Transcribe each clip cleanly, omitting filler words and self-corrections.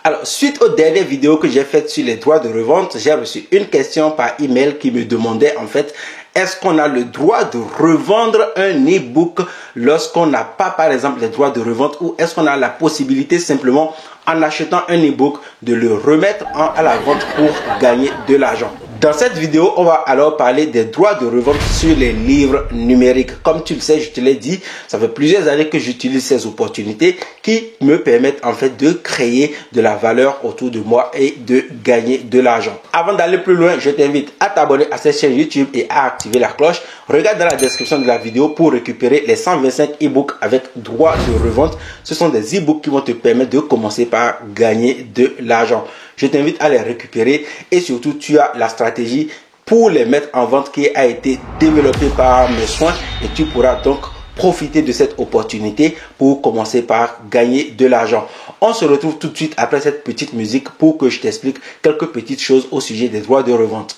Alors, suite aux dernières vidéos que j'ai faites sur les droits de revente, j'ai reçu une question par email qui me demandait en fait, est-ce qu'on a le droit de revendre un e-book lorsqu'on n'a pas par exemple les droits de revente, ou est-ce qu'on a la possibilité simplement en achetant un e-book de le remettre à la vente pour gagner de l'argent. Dans cette vidéo, on va alors parler des droits de revente sur les livres numériques. Comme tu le sais, je te l'ai dit, ça fait plusieurs années que j'utilise ces opportunités qui me permettent en fait de créer de la valeur autour de moi et de gagner de l'argent. Avant d'aller plus loin, je t'invite à t'abonner à cette chaîne YouTube et à activer la cloche. Regarde dans la description de la vidéo pour récupérer les 125 e-books avec droits de revente. Ce sont des e-books qui vont te permettre de commencer par gagner de l'argent. Je t'invite à les récupérer et surtout tu as la stratégie pour les mettre en vente qui a été développée par mes soins et tu pourras donc profiter de cette opportunité pour commencer par gagner de l'argent. On se retrouve tout de suite après cette petite musique pour que je t'explique quelques petites choses au sujet des droits de revente.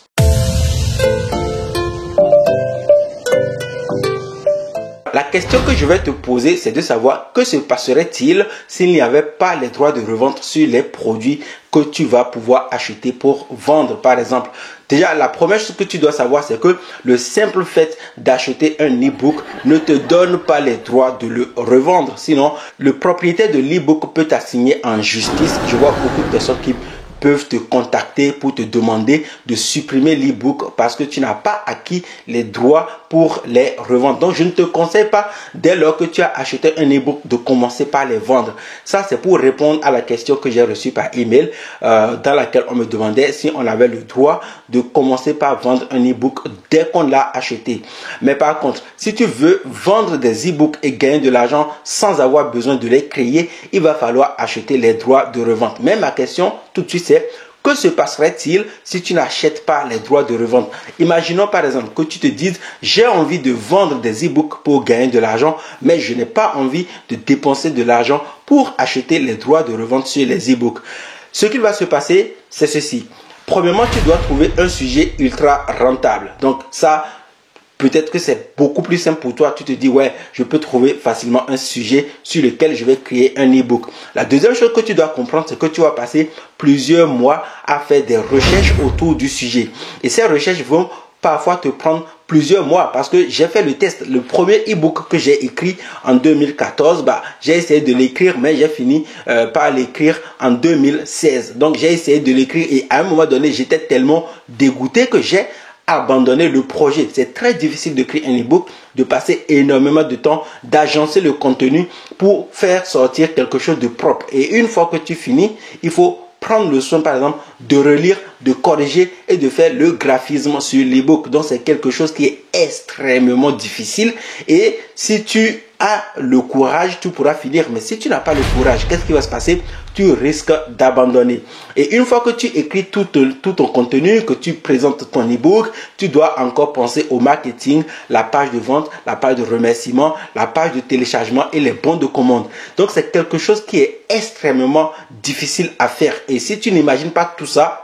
La question que je vais te poser, c'est de savoir que se passerait-il s'il n'y avait pas les droits de revente sur les produits que tu vas pouvoir acheter pour vendre, par exemple. Déjà, la première chose que tu dois savoir, c'est que le simple fait d'acheter un e-book ne te donne pas les droits de le revendre. Sinon, le propriétaire de l'e-book peut t'assigner en justice. Je vois beaucoup de personnes qui peuvent te contacter pour te demander de supprimer l'e-book parce que tu n'as pas acquis les droits pour les revendre. Donc, je ne te conseille pas, dès lors que tu as acheté un e-book, de commencer par les vendre. Ça, c'est pour répondre à la question que j'ai reçue par email dans laquelle on me demandait si on avait le droit de commencer par vendre un e-book dès qu'on l'a acheté. Mais par contre, si tu veux vendre des e-books et gagner de l'argent sans avoir besoin de les créer, il va falloir acheter les droits de revente. Mais ma question tout de suite, c'est: que se passerait-il si tu n'achètes pas les droits de revente? Imaginons par exemple que tu te dises, j'ai envie de vendre des e-books pour gagner de l'argent, mais je n'ai pas envie de dépenser de l'argent pour acheter les droits de revente sur les e-books. Ce qu'il va se passer, c'est ceci. Premièrement, tu dois trouver un sujet ultra rentable. Donc ça, peut-être que c'est beaucoup plus simple pour toi. Tu te dis, ouais, je peux trouver facilement un sujet sur lequel je vais créer un e-book. La deuxième chose que tu dois comprendre, c'est que tu vas passer plusieurs mois à faire des recherches autour du sujet. Et ces recherches vont parfois te prendre plusieurs mois parce que j'ai fait le test. Le premier e-book que j'ai écrit en 2014, j'ai essayé de l'écrire, mais j'ai fini par l'écrire en 2016. Donc, j'ai essayé de l'écrire et à un moment donné, j'étais tellement dégoûté que j'ai abandonner le projet. C'est très difficile de créer un e-book, de passer énormément de temps, d'agencer le contenu pour faire sortir quelque chose de propre. Et une fois que tu finis, il faut prendre le soin, par exemple, de relire, de corriger et de faire le graphisme sur l'e-book. Donc, c'est quelque chose qui est extrêmement difficile. Et si tu as le courage, tu pourras finir. Mais si tu n'as pas le courage, qu'est-ce qui va se passer? Tu risques d'abandonner. Et une fois que tu écris tout ton contenu, que tu présentes ton e-book, tu dois encore penser au marketing, la page de vente, la page de remerciement, la page de téléchargement et les bons de commande. Donc, c'est quelque chose qui est extrêmement difficile à faire. Et si tu n'imagines pas tout ça,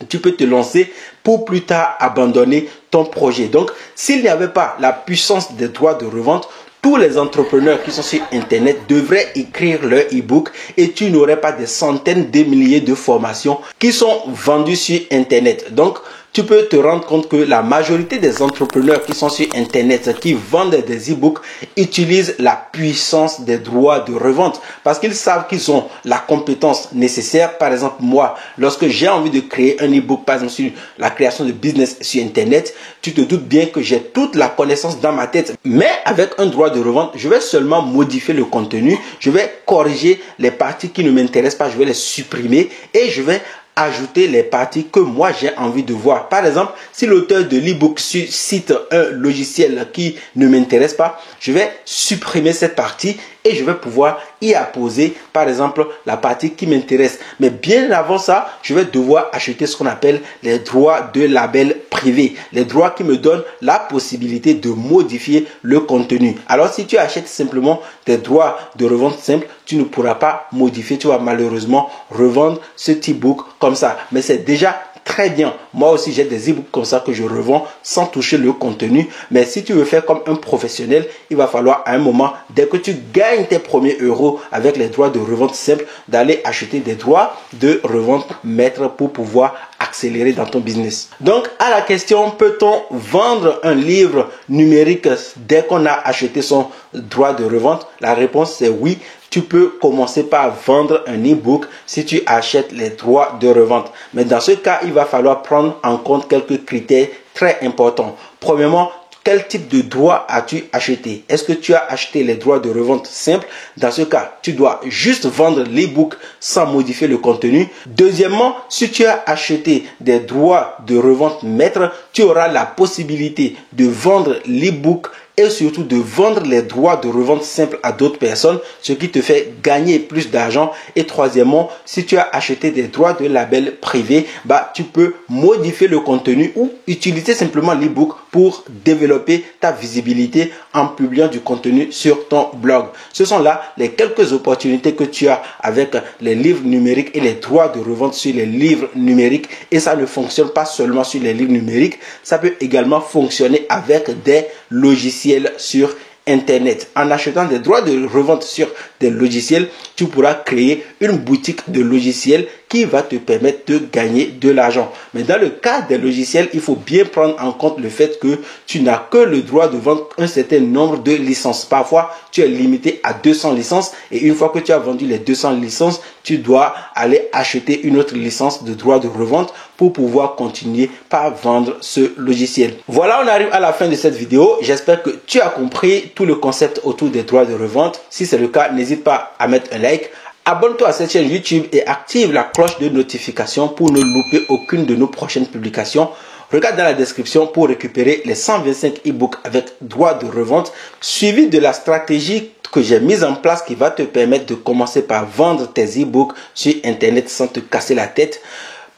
tu peux te lancer pour plus tard abandonner ton projet. Donc, s'il n'y avait pas la puissance des droits de revente, tous les entrepreneurs qui sont sur Internet devraient écrire leur e-book et tu n'aurais pas des centaines de milliers de formations qui sont vendues sur Internet. Donc, tu peux te rendre compte que la majorité des entrepreneurs qui sont sur Internet, qui vendent des e-books, utilisent la puissance des droits de revente parce qu'ils savent qu'ils ont la compétence nécessaire. Par exemple, moi, lorsque j'ai envie de créer un e-book, par exemple, sur la création de business sur Internet, tu te doutes bien que j'ai toute la connaissance dans ma tête. Mais avec un droit de revente, je vais seulement modifier le contenu, je vais corriger les parties qui ne m'intéressent pas, je vais les supprimer et je vais ajouter les parties que moi j'ai envie de voir. Par exemple, si l'auteur de l'e-book cite un logiciel qui ne m'intéresse pas, je vais supprimer cette partie et je vais pouvoir y apposer, par exemple, la partie qui m'intéresse. Mais bien avant ça, je vais devoir acheter ce qu'on appelle les droits de label privé. Les droits qui me donnent la possibilité de modifier le contenu. Alors, si tu achètes simplement des droits de revente simples, tu ne pourras pas modifier. Tu vas malheureusement revendre ce e-book comme ça. Mais c'est déjà très bien. Moi aussi, j'ai des e-books comme ça que je revends sans toucher le contenu. Mais si tu veux faire comme un professionnel, il va falloir à un moment, dès que tu gagnes tes premiers euros avec les droits de revente simple, d'aller acheter des droits de revente maître pour pouvoir accélérer dans ton business. Donc, à la question, peut-on vendre un livre numérique dès qu'on a acheté son droit de revente? La réponse c'est oui. Tu peux commencer par vendre un e-book si tu achètes les droits de revente. Mais dans ce cas, il va falloir prendre en compte quelques critères très importants. Premièrement, quel type de droit as-tu acheté? Est-ce que tu as acheté les droits de revente simples? Dans ce cas, tu dois juste vendre l'e-book sans modifier le contenu. Deuxièmement, si tu as acheté des droits de revente maître, tu auras la possibilité de vendre l'e-book et surtout de vendre les droits de revente simple à d'autres personnes, ce qui te fait gagner plus d'argent. Et troisièmement, si tu as acheté des droits de label privé, tu peux modifier le contenu ou utiliser simplement l'e-book pour développer ta visibilité en publiant du contenu sur ton blog. Ce sont là les quelques opportunités que tu as avec les livres numériques et les droits de revente sur les livres numériques. Et ça ne fonctionne pas seulement sur les livres numériques, ça peut également fonctionner avec des logiciels sur Internet. En achetant des droits de revente sur des logiciels, tu pourras créer une boutique de logiciels qui va te permettre de gagner de l'argent. Mais dans le cas des logiciels, il faut bien prendre en compte le fait que tu n'as que le droit de vendre un certain nombre de licences. Parfois, tu es limité à 200 licences et une fois que tu as vendu les 200 licences, tu dois aller acheter une autre licence de droit de revente pour pouvoir continuer par vendre ce logiciel. Voilà, on arrive à la fin de cette vidéo. J'espère que tu as compris tout le concept autour des droits de revente. Si c'est le cas, n'hésite pas à mettre un like. Abonne-toi à cette chaîne YouTube et active la cloche de notification pour ne louper aucune de nos prochaines publications. Regarde dans la description pour récupérer les 125 e-books avec droit de revente, suivi de la stratégie que j'ai mise en place qui va te permettre de commencer par vendre tes e-books sur Internet sans te casser la tête.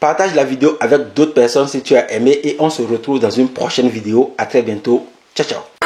Partage la vidéo avec d'autres personnes si tu as aimé et on se retrouve dans une prochaine vidéo. À très bientôt. Ciao, ciao.